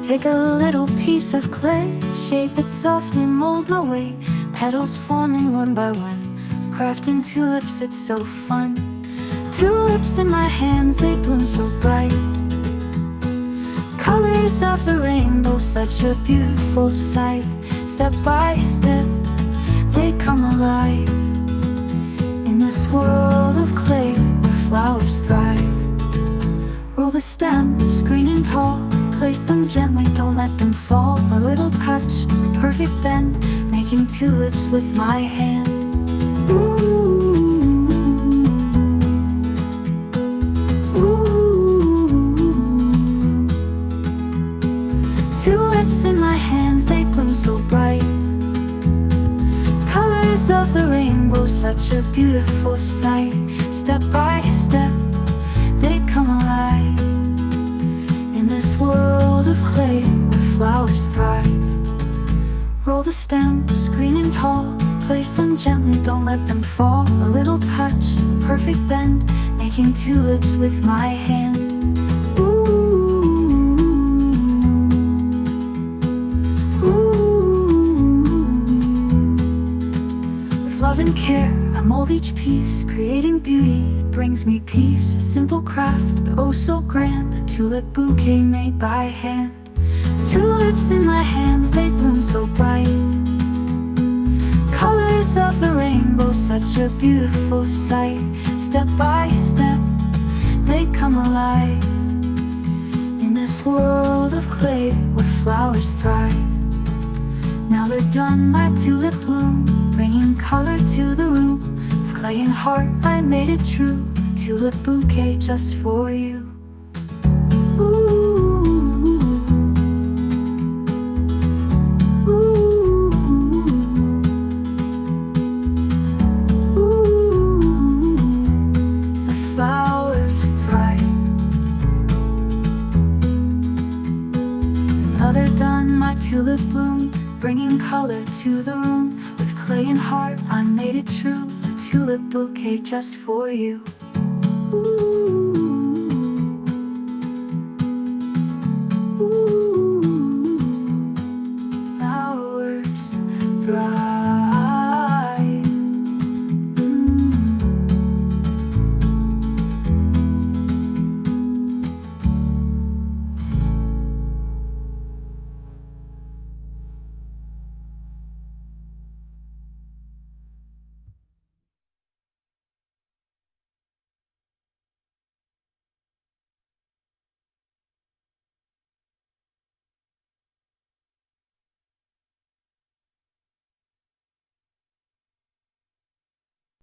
Take a little piece of clay, shape it softly, mold my way. Petals forming one by one, crafting tulips, it's so fun. Tulips in my hands, they bloom so bright. Colors of the rainbow, such a beautiful sight. Step by step, they come alive. In this world of clay, where flowers thrive. Roll the stems, green and tall. Place them gently, don't let them fall. A little touch, a perfect bend, making tulips with my hand. Ooh, ooh. Tulips in my hands, they bloom so bright. Colors of the rainbow, such a beautiful sight. Step by step, they come alive. In this world of clay, where flowers thrive. Roll the stems, green and tall. Place them gently, don't let them fall. A little touch, a perfect bend, making tulips with my hand. Ooh, ooh. With love and care, I mold each piece, creating beauty, it brings me peace. A simple craft, but oh so grand. A tulip bouquet made by hand. Tulips in my hands, they bloom so bright. Colors of the rainbow, such a beautiful sight. Step by step, they come alive. In this world of clay, where flowers thrive. Now they're done, my tulip bloom, bringing color to the room. With clay and heart, I made it true. A tulip bouquet just for you. Ooh. Another done, my tulip bloom, bringing color to the room. With clay and heart, I made it true. A tulip bouquet just for you. Ooh.